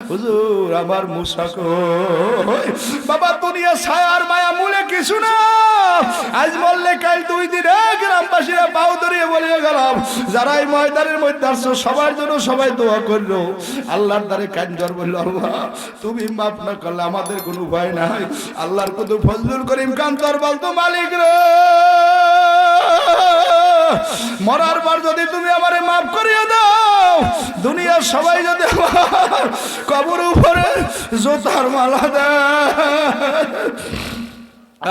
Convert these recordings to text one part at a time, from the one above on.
হুজুর আমার মুসা কই? বাবা দুনিয়া ছায়ার মায়া মূলে কিছু না, আজ বললে কাল 2 দিন গ্রামবাসীরা পাও ধরিয়ে বলে গেলাম, যারা এই ময়দানের মধ্যে আসছো সবার জন্য সবাই দোয়া করলো, আল্লাহর দ্বারে কাঞ্জর বলল, আল্লাহ তুমি মাফ না করলে আমাদের কোনো উপায় নাই। আল্লাহর কত ফজলুল করিম কান্তর বলতো, মালিক রে মরার পর যদি তুমি আমারে মাফ করিয়ে দাও, দুনিয়ার সবাই যদি আমার কবর উপরে জোতার মালা দেয়,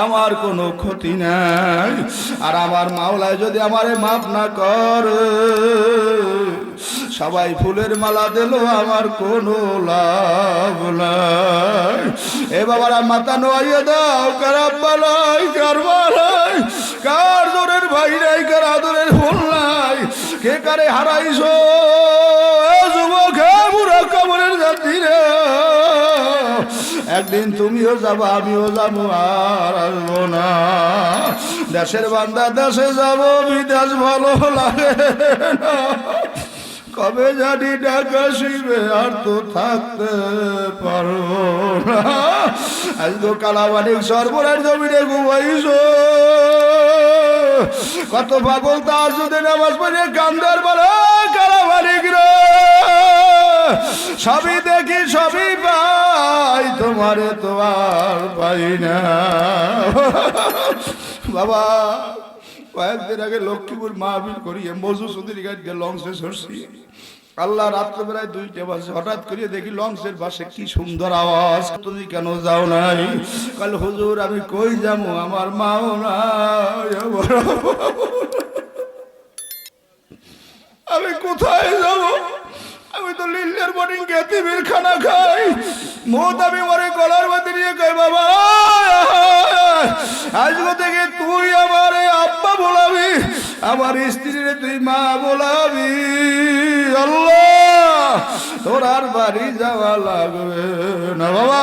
আমার কোনো ক্ষতি নাই। আর আমার মাওলায় যদি আমারে মাফ না করে, সবাই ফুলের মালা দিল, আমার কোনো লাভ নাই। এ বাবারা মাথা নোয়াইয়া দাও, কার বালাই কার বালাই, কার জোরের ভাই নাই, কার আদরের ফুল নাই, কে কারে হারাইছো যুবক, হে বুড়া কবরের জাতি রে, একদিন তুমিও যাবো আমিও যাবো, আর আসবো না। দেশের বান্দা দেশে যাব, বিদেশ ভালো লাগে না, কবে জানি ঢাকা শিবে আর তো থাকতে পারবো না। আজ তো কালামানিক সর্বরার জমিনে ঘুমাইছো, কত পাগল তার যদি নামাজ পড়ে কান্দার বলে, কালামানিক রে সবই দেখি সবই পাই, তোমারে তো আর পাই না। বাবা কয়েকদিন আগে লক্ষ্মীপুর মাহফিল করিয়ে মজুসুদির গাড়িতে লঞ্চে চড়ছি, আল্লাহ রাত্রেবেলায় 2টা বাজে, হঠাৎ করিয়ে দেখি লঞ্চের পাশে কি সুন্দর আওয়াজ, তুমি কেন যাও নাই? কাল হুজুর আমি কই যাবো, আমার মাও নাই, আমি কোথায় যাব? আমি তো লিল্লের বোর্ডিং গেতিমের খানা খাই, মত আমি মরে গলার মধ্যে নিয়ে কই, বাবা আজকে থেকে তুই আমার আব্বা বলাবি, আমার স্ত্রীরে তুই মা বলাবি। আল্লাহ তোর আর বাড়ি যাওয়া লাগবে না বাবা,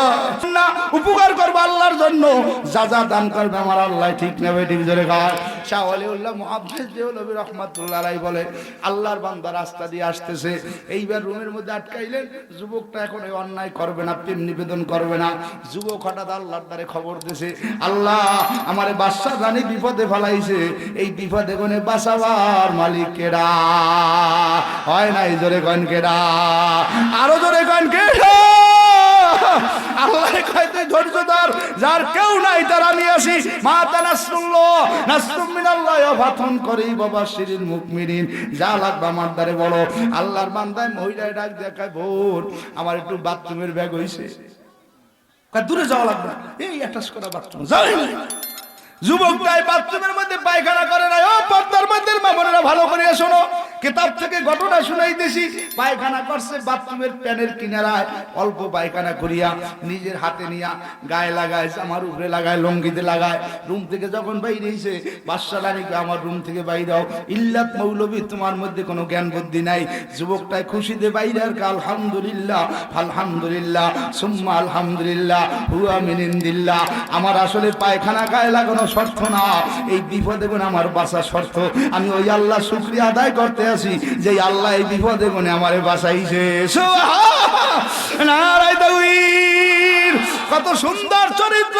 না উপকার করবো আল্লাহর জন্য, যা যা দান করবে আমার আল্লাহ ঠিক নেবে, ঠিক জোরে গায়। শাহ ওয়ালিউল্লাহ মুহাদ্দিস দেওলভী রাহমাতুল্লাহ আলাইহি বলে, আল্লাহর বান্দা রাস্তা দিয়ে আসতেছে, এইবার রুমের মধ্যে আটকাইলেন, যুবকটা এখন এই অন্যায় করবে না, প্রেম নিবেদন করবে না। যুবক হঠাৎ আল্লাহর দ্বারে খবর দিয়েছে, আল্লাহ আমারে বাদশাহ রানী বিপদে ফেলাইছে, এই বিপদে কোনে বাঁচাবার মালিক কেডা? হয় নাই, জোরে কন কেডা, আরো জোরে কন কেডা? আল্লাহ কয় তুই ধৈর্য ধর, যার কেউ নাই তার আমি আসি, মা তানাসরুল্লাহ নাসরুম মিনাল্লাহ ওয়া ফাতহুন করিব ওয়া বাশশিরিল মুমিনিন, যা লাগবে আমার দ্বারে বলো। আল্লাহর বান্দায় মহিলায় ডাক দেখায়, বোন আমার একটু বাথরুমের ব্যাগ হইছে, দূরে যাওয়া লাগবে না, এই অ্যাটাচ করা বাথরুম যাই। যুবকটাই বাথরুমের মধ্যে পায়খানা করে না। ও পর্দার মধ্যে মা বোনেরা ভালো করে শোনো, কিতাব থেকে ঘটনা শুনাইতেছি। পায়খানা করছে বাথরুমের প্যানের কিনারায়, অল্প পায়খানা করিয়া নিজের হাতে নিয়া গায়ে লাগায়, আমার উপরে লাগায়, লঙ্গিতে লাগায়। রুম থেকে যখন বাইরে এসে বাদশা রানীকে, আমার রুম থেকে বাইরে হও, ইল্লাত মৌলবী তোমার মধ্যে কোনো জ্ঞান বুদ্ধি নাই। যুবকটাই খুশিতে বাইরে আর আলহামদুলিল্লাহ আলহামদুলিল্লাহ সুম্মা আলহামদুলিল্লাহ হুয়া মিন ইনদিল্লাহ, আমার আসলে পায়খানা গায়ে লাগানো শর্ত না, এই বিপদে গুণে আমার বাঁচা শর্ত। আমি ওই আল্লাহ শুকরিয়া আদায় করতে আছি যে আল্লাহ এই বিপদে গুণে আমারে বাঁচাইছে। নারায়ে তাকবীর, কত সুন্দর চরিত্র।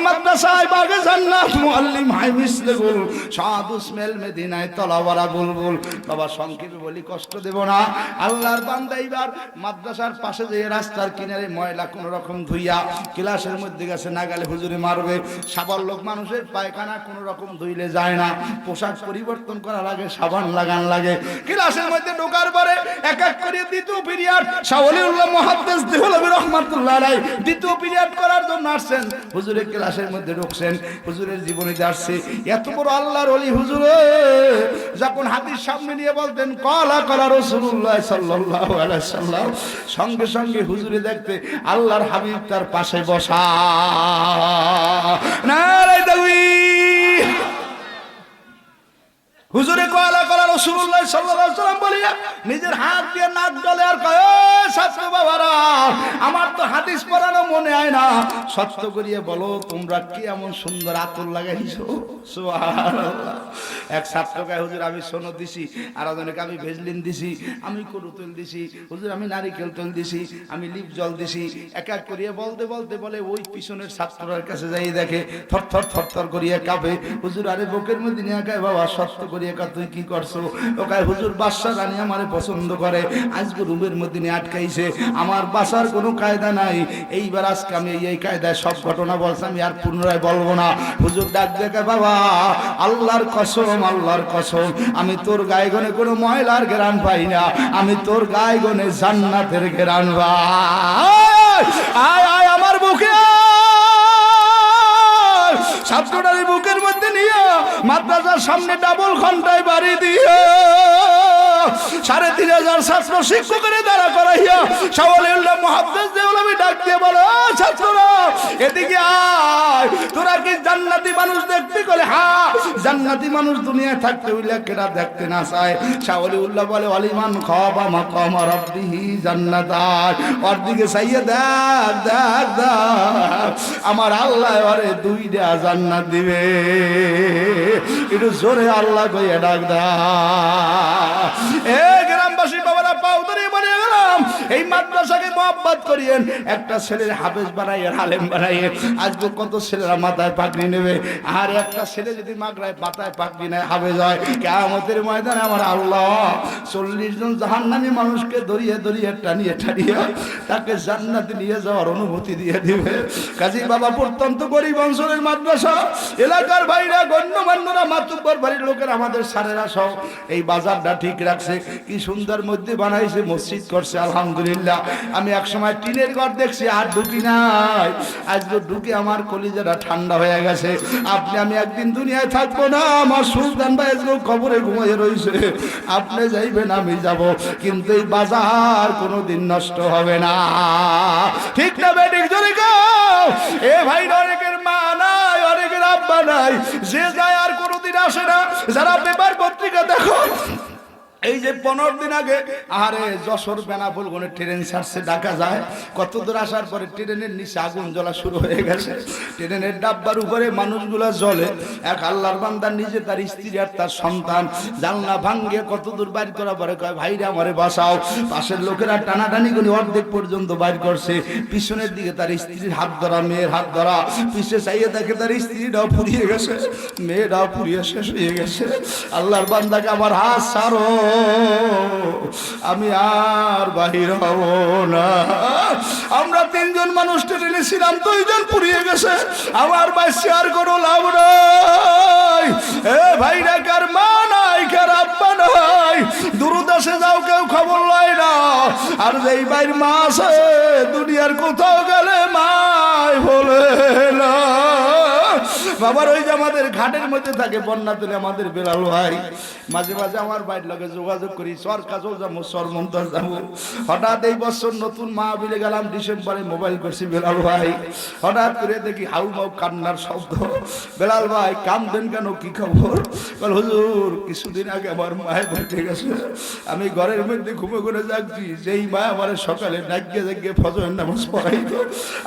মাদ্রাসায় বাগে জান্নাত মুআল্লিম হাই মিসলুল সাদু স্মেল মদিনায় তলাওয়ারা বুলবুল। বাবা সংক্ষেপে বলি, কষ্ট দেব না। আল্লাহর বান্দা এইবার মাদ্রাসার পাশে যে রাস্তার কিনারে ময়লা কোন রকম ধুইয়া ক্লাসের মধ্যে গেছে, না গেলে হুজুরে মারবে। সাবান লোক মানুষের পায়খানা কোন রকম ধুইলে যায় না, পোশাক পরিবর্তন করা লাগে, সাবান লাগান লাগে। ক্লাসের মধ্যে ঢোকার পরে এক এক করে দ্বিতীয় পিরিয়ড শাহ ওয়ালিউল্লাহ মুহাদ্দিস দেওলভী রাহমাতুল্লাহ আলাইহি দ্বিতীয় পিরিয়ড করার জন্য আসছেন। হুজুরের ক্লাসের মধ্যে ঢুকছেন, হুজুরের জীবনীতে আসছে এত বড় আল্লাহর ওলি হুজুরে যখন হাদিস সামনে নিয়ে বলতেন কলা কলা রাসূলুল্লাহ সাল্লাল্লাহু আলাইহি সাল্লাম, সঙ্গে সঙ্গে হুজুরে দেখতে আল্লাহর হাবিব তার পাশে বসা। নারায়ে তাকবীর। হুজুরে কলা কলা রাসূলুল্লাহ সাল্লাল্লাহু আলাইহি সাল্লাম বলিয়া নিজের হাত দিয়ে নাক গলে আর কয়, ছাত্র বাবারা আমার তো হাদিস হাদিস পড়ানো মনে হয় না, সত্য করিয়ে বলো তোমরা কি এমন সুন্দর আতর লাগাইছো। সুবহানাল্লাহ। এক ছাত্রকে হুজুর আমি সোনো দিছি, আর একজনকে আমি ভেজলিন দিছি, আমি করু তেল দিছি, হুজুর আমি নারিকেল তেল দিছি, আমি লিপ জল দিছি। এক এক করিয়ে বলতে বলতে বলে ওই পিছনের ছাত্রটার কাছে যাই দেখে থরথর থরথর করিয়ে কাঁপে। হুজুর আরে বুকের মধ্যে নিয়ে কায় বাবা সত্য করিয়ে কা তুই কি করছো? ও কায় হুজুর বাদশা রানী আমারে পছন্দ করে, আজকে রুমের মধ্যে নিয়ে আটকাইছে, আমার বাসার কোনো কায়দা নাই, এইবার আজকে আমি এই কায়দায় সব ঘটনা বলছি, আমি আর পুনরায় বলবো না। হুজুর ডাক দেখে বাবা আল্লাহর কসম, আল্লাহর কসম আমি তোর গায়ে গনে কোনো ময়লার ঘেরান পাই না, আমি তোর গায়ে গনে জান্নাতের ঘেরান পাই। আয় আয় আমার বুকে, ছাত্রটার বুকের মধ্যে নিয়ে মাদ্রাসার সামনে ডাবল ঘন্টায় বাড়ি দিয়ে ৩,৫০০ ছাত্র শিক্ষকের দ্বারা করাইয়া শাহ ওয়ালিউল্লাহ মুহাদ্দিস দেওলভী ডাক দিয়ে বলো ছাত্ররা এদিকে আয়, তোরা কি জান্নাতি মানুষ দেখতে? বলে হ্যাঁ, জান্নাতি মানুষ দুনিয়ায় থাকতে হইলে কেরা দেখতে না চায়? শাহ ওয়ালিউল্লাহ বলে ওয়ালিমান খাবা মাকাম রাব্বিহি জান্নাতান, ওর দিকে চাইয়ে দেখ দেখ দেখ, আমার আল্লাহ ওরে 2টা জান্নাত দিবে। একটু জোরে আল্লাহ কইয়া ডাক দা। এ গ্রামবাসী বাবারা পাও ধরিয়ে বানিয়ে গেলাম, এই মাদ্রাসাকে মহব্বত করিয়েন, একটা ছেলের হাফেজ বানাইয়েন, আলেম বানাইয়েন। আজকে কত ছেলেরা মাথায় পাগড়ি নেবে, আর একটা ছেলে যদি মাগরায় মাথায় পাগড়ি নেয় হাফেজ হয়, কিয়ামতের ময়দানে আমার আল্লাহ 40 জন জাহান্নামী মানুষকে ধরিয়ে ধরিয়ে টানিয়ে টানিয়ে তাকে জান্নাতে নিয়ে যাওয়ার অনুমতি দিয়ে দিবে। কাজী বাবা প্রত্যন্ত গরিব অঞ্চলের মাদ্রাসা, এলাকার ভাইরা গণ্যমান্যরা মাতুব্বর বাড়ির লোকের আমাদের সারেরা সব এই বাজারটা ঠিক রাখছে, কি সুন্দর মধ্যে বানাইছে, মসজিদ করছে আলহামদুলিল্লাহ। আমি এক সময় টিনের ঘর দেখছি আর ঢুকি নাই, আজকে ঢুকে আমার কলিজাটা ঠান্ডা হয়ে গেছে। আপনি আমি একদিন দুনিয়ায় থাকবো না, আমার সুলতান ভাই আজকে কবরে ঘুমিয়ে রয়েছে, আপনি যাইবেন আমি যাব, কিন্তু এই বাজার কোনোদিন নষ্ট হবে না। ঠিক না বেঠিক জোরে গাও। এ ভাই অনেকের মা নাই, অনেকের আব্বা নাই, যে যায় আর কোনোদিন আসে না। যারা পেপার পত্রিকা দেখো, এই যে 15 দিন আগে আরে যশোর বেনাপোল কোনে ট্রেন ছাড়ছে, ঢাকা যায়, কত দূর আসার পরে ট্রেনের নিচে আগুন জ্বলা শুরু হয়ে গেছে, ট্রেনের ডাব্বার উপরে মানুষগুলা জ্বলে। এক আল্লাহর বান্দা নিজে তার স্ত্রী আর তার সন্তান জানলা ভাঙ্গে কত দূর বাইর করা পরে কয় ভাইরা আমারে বাঁচাও। পাশের লোকেরা টানাটানি করে অর্ধেক পর্যন্ত বাইর করছে, পিছনের দিকে তার স্ত্রীর হাত ধরা, মেয়ের হাত ধরা, পিছে চাইয়ে দেখে তার স্ত্রীটাও পুড়িয়ে গেছে, মেয়েটাও পুড়িয়ে শেষ হয়ে গেছে। আল্লাহর বান্দাকে আমার হাত ছাড়ো, আমি আর বাহির হব না। আমরা 3 জন মানুষ ট্রেনে ছিলাম, 2 জন পুড়িয়ে গেছে, আমার বাইসে আর কোনো লাভ নাই। এ ভাইরা কার মা নাই, কার আব্বা নাই, দূরদেশে যাও কেউ খবর লয় না, আর যেই বাইর মা আছে দুনিয়ার কোথাও গেলে মাই বলে না। বাবার ওই যে আমাদের ঘাটের মধ্যে থাকে বন্যা তুলে আমাদের বেলাল ভাই, মাঝে মাঝে আমার বাইর লগে যোগাযোগ করি, সর কাজও যাবো, সর মন্তর যাবো। হঠাৎ এই বছর নতুন মাহফিলে গেলাম, ডিসেম্বরে মোবাইল করছি বেলাল ভাই, হঠাৎ করে দেখি হাউ মাউ কান্নার শব্দ। বেলাল ভাই কান্দেন কেন, কি খবর? বল হুজুর কিছুদিন আগে আমার মায়ের বেঁচে গেছে, আমি ঘরের মধ্যে ঘুমে ঘুরে যাচ্ছি, যেই মা আমার সকালে ডাকিয়ে ডাকিয়ে ফজরের নামাজ পড়াইতো,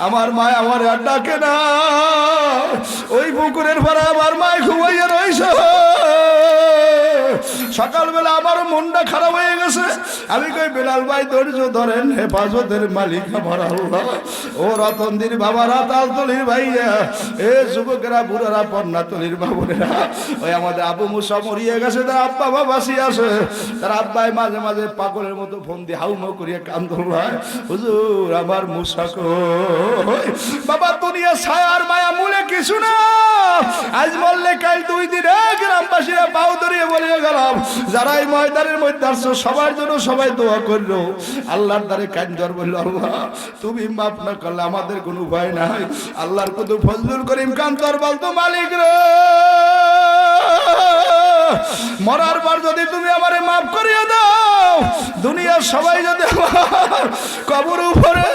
আমার মা আমার আর ডাকে না। ওই পুকুরের পরে আমার মায় ঘুমাইয়া রয়েছে, সকালবেলা আমার মনটা খারাপ হয়ে গেছে। আমি কই বেলাল ভাই ধৈর্য ধরেন, হেফাজতের মালিক আমার আল্লাহ। ও রতনদীর বাবারা, তালতলির ভাইয়া, এ যুবকেরা, বুড়ারা, পন্নাতলির বাবুরেরা, ওই আমাদের আবু মুসা মরিয়ে গেছে, তার আব্বা বাবাসি আছে, তার আব্বাই মাঝে মাঝে পাগলের মতো ফোন দিয়ে হাউমাউ করিয়ে কান্দল ভাই, হুজুর আমার মুসা কই? বাবা দুনিয়া ছায়ার মায়া মূলে কিছু না, আজ বললে কাল 2 দিন গ্রামবাসীরা পাও ধরিয়ে বলে গেলাম, যারা এই ময়দানের মধ্যে আসছো সবার জন্য সবাই দোয়া করলো, আল্লাহর দ্বারে কান্দর বললো, আল্লাহ তুমি মাফ না করলে আমাদের কোনো উপায় নাই। আল্লাহর কত ফজলুল করিম কান্তর বলতো, মালিক রে মরার পর যদি তুমি আমারে মাফ করিয়ে দাও, দুনিয়ার সবাই যদি আমার কবর উপরে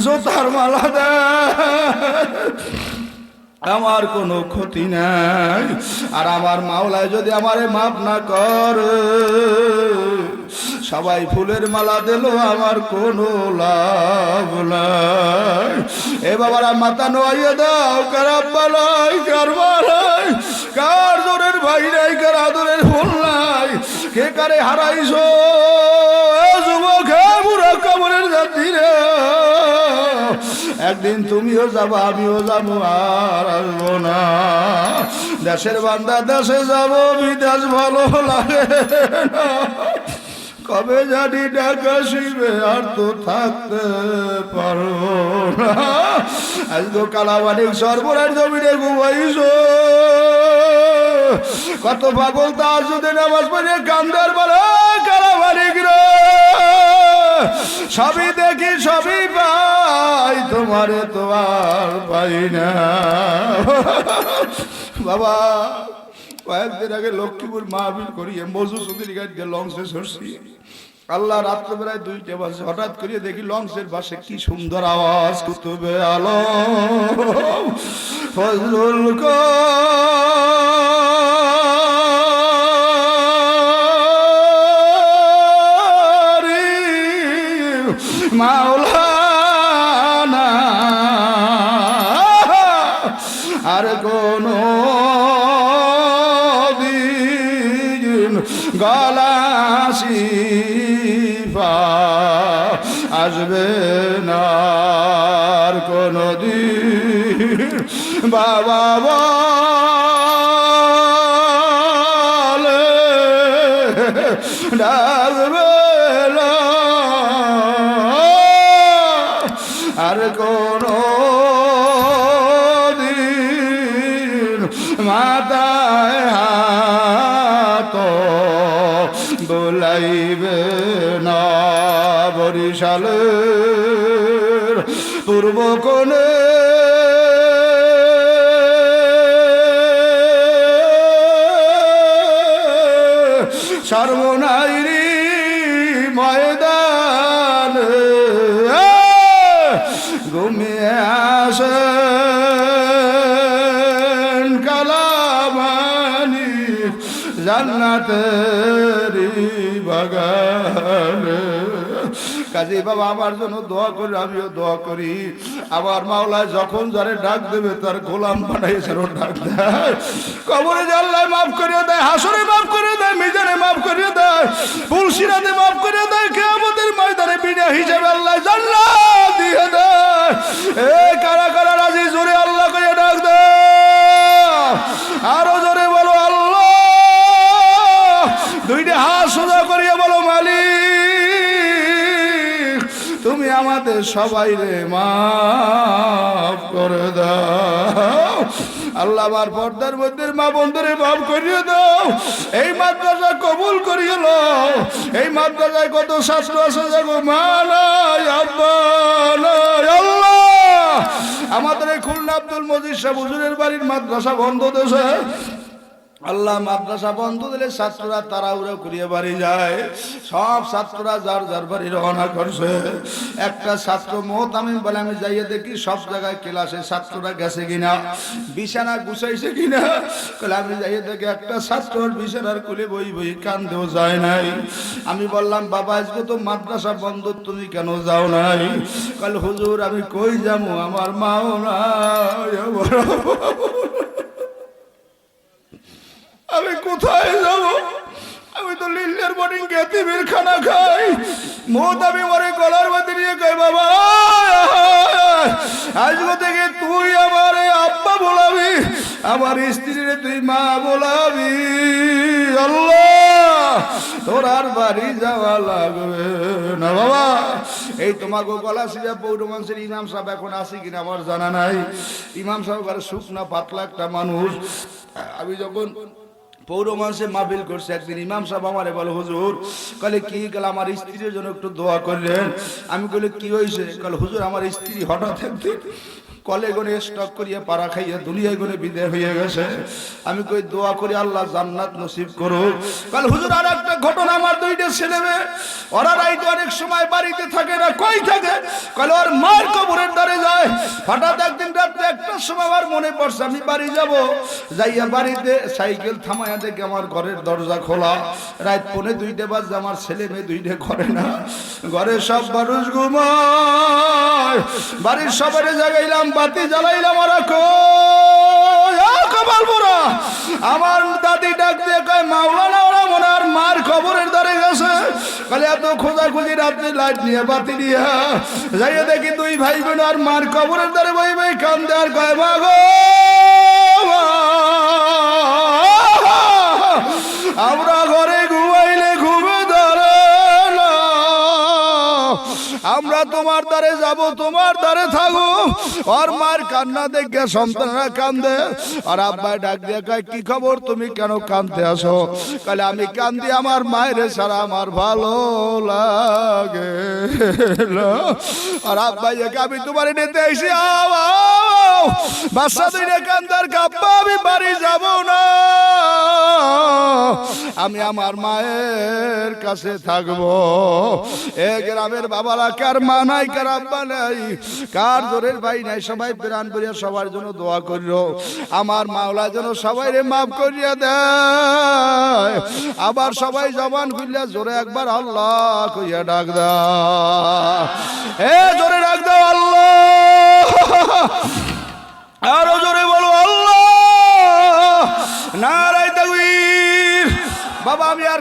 জোতার মালা দেয়, আমার কোনো ক্ষতি নাই। আর আমার মাওলায় যদি আমারে মাফ না করে, সবাই ফুলের মালা দিল, আমার কোনো লাভ নাই। এ বাবারা মাথা নোয়াইয়া দাও, কার আব্বা নাই, কার মা নাই, কার জোরের ভাই নাই, কার আদরের ফুল নাই, কে কারে হারাইছো যুবক, হে বুড়া কবরের জাতি রে। একদিন তুমিও যাবো, আমিও যাবো, আর আসবো না। দেশের বান্দা দেশে যাবো, বিদেশ ভালো লাগে না। কবে জানি ঢাকা শিবে আর তো থাকতে পারবো না। আজকে কালাবাড়ি সর্বরার জমিনে ঘুমাইছো, কত পাগল তাহাজ্জুদে নামাজ পড়ে কান্দার বলে কালাবাড়ি রে। সবই দেখি সবই পাই, তোমারে তো আর পাই না। বাবা কয়েকদিন আগে লক্ষ্মীপুর মাহফিল করিয়ে মজু চৌধুরী গাড়িতে লঞ্চে সরছি। আল্লাহ রাত্রবেলায় 2টা বাজে, হঠাৎ করিয়ে দেখি লঞ্চের পাশে কি সুন্দর আওয়াজ, কুতুবে আলম ফজলুল করিম মাওলানা আর কোন গলা শিফা আসবে না আর কোনদিন। বাবা বলে ডাকবে না আর কোনদিন মাথায় হাত বলাইবে না। বরিশালের পূর্ব কোণে সর্বনাইরি ময়দান ঘুমিয়ে আসেন কালামানি জান্নাতেরি বাগানে। কাজী বাবা আমার জন্য দোয়া করি, আমিও দোয়া করি। আমার মাওলা যখন যারে ডাক দেবে তার গোলাম বানাইছে ডাক দেয়। কবরে জানলায় মাফ করিয়ে দেয়, হাসরে মাফ করিয়ে দেয়, মিজানে মাফ করিয়ে দেয়, পুলসিরাতে মাফ করিয়ে দেয়, কিয়ামতের ময়দানে বিনা হিসাবে আল্লাহ জান্নাত দিয়ে দেয়। এ কারা কারা রাজি জোরে আল্লাহ করে ডাক দেয়, আরো জোরে বলো আল্লাহ। 2টা হাত সোজা করিয়ে বলো মালিক তুমি আমাদের সবাই রে মাফ করে দাও। আল্লাহ আমার পর্দার মধ্যে মা বন্ধুরে মাফ করিয়ে দাও। এই মাদ্রাসা কবুল করিয়ে নাও। এই মাদ্রাসায় কত ছাত্র আছে দেখো, মা নাই, আব্বা নাই। আল্লাহ আমাদের এই খুলনা আব্দুল মজিদ সাহেব হুজুরের বাড়ির মাদ্রাসা বন্ধ দেশে। আল্লাহ মাদ্রাসা বন্ধ দিলে ছাত্ররা তাড়াহুড়ো করিয়ে বাড়ি যায়। সব ছাত্ররা যার যার বাড়ি রওনা করছে। একটা ছাত্র মোহতামিম বলে আমি যাইয়ে দেখি সব জায়গায় ক্লাসে ছাত্ররা গেছে কিনা, বিছানা গুছাইছে কিনা। আমি যাইয়ে দেখি একটা ছাত্রর বিছানার কোলে বই বই কান্দেও যায় নাই। আমি বললাম বাবা আজকে তো মাদ্রাসা বন্ধ, তুমি কেন যাও নাই? কাল হুজুর আমি কই যাবো, আমার মাও নাই, আমি কোথায় যাব? আমি তো লিল্লের বোর্ডিং এতিমের খানা খাই। মোহতামি মরে গলার মধ্যে নিয়ে কই বাবা আজকে থেকে তুই আমার আব্বা বলাবি, আমার স্ত্রীর তুই মা বলাবি। আল্লাহ তোর আর বাড়ি যাওয়া লাগবে না বাবা। এই তোমাকে গলা সিজা পৌর মানুষের ইমাম সাহেব এখন আসি কিনা আমার জানা নাই। ইমাম সাহেব আর শুকনা পাতলা একটা মানুষ। আমি যখন পৌর মানুষের মাহফিল করছে, একদিন ইমাম সাহেব আমারে বলে হুজুর, কলে কি গেল আমার স্ত্রীর জন্য একটু দোয়া করলেন। আমি বলি কি হয়েছে? কলে হুজুর আমার স্ত্রী হঠাৎ একদিন কলে গনে স্টক করিয়া পাড়া খাইয়া দুনিয়ায় গনে বিদায় হয়ে গেছে। আমি কই দোয়া করি আল্লাহ জান্নাত নসিব করো। কাল হুজুর আর একটা ঘটনা, আমার 2টা ছেলে মেয়ে ওরা রাইতে অনেক সময় বাড়িতে থাকে না, কই থাকে? কলে ওর মার কবরের দ্বারে যায়। হঠাৎ একদিন রাত্রে 1টার সময় আমার মনে পড়ছে আমি বাড়ি যাব। যাইয়া বাড়িতে সাইকেল থামাইয়া দেখি আমার ঘরের দরজা খোলা। রাত 1:45 বাজে, আমার ছেলে মেয়ে 2টা ঘরে না। ঘরে সব মানুষ ঘুমায়। নয়। বাড়ির সবাই জাগাইলাম, বাতি জ্বালাইলাম, ওরা কপাল পোড়া। আমার দাদি ডাক দিয়ে কয় মাওলানা ওরা মনে আর মার খবরের দ্বারে গেছে। বলে এত খোঁজাখুঁজি রাত্রে লাইট নিয়ে বাতি নিয়ে যাইয়ে দেখি দুই ভাই বোন আর মার খবরের দ্বারে বই বই কান্দে আর কয় মা গো আমরা ঘরে ঘুমাইলে ঘুমে ধরে না, আমরা তোমার দ্বারে যাব, তোমার দ্বারে থাকো। আর মার কান্না দেখে সন্তানরা কান্দে। আর আব্বাই ডাক দিয়ে কয় কি খবর, তুমি কেন কান্দতে আসো? তাহলে আমি কান্দি আমার মায়ের ছাড়া আমার ভালো লাগে না। আর আব্বাই আমি তোমার নিতে এসে বাচ্চা দুইটা কান্দার কাব্বা আমি বাড়ি যাব না, আমি আমার মায়ের কাছে থাকবো। এ গ্রামের বাবারা কার মা নাই, কার আব্বা নাই, কার জোরের ভাই নাই, সবাই প্রাণ করিয়া সবার জন্য দোয়া করিল। আমার মাওলা যেন সবাই মাফ করিয়া দেয়। আবার সবাই জবান খুললে জোরে একবার আল্লাহ কইয়া ডাক দাও, এ জোরে ডাক দাও আল্লাহ, আরো জোরে বলো আল্লাহ। নারায়ে তাকবীর। বাবা আমি আর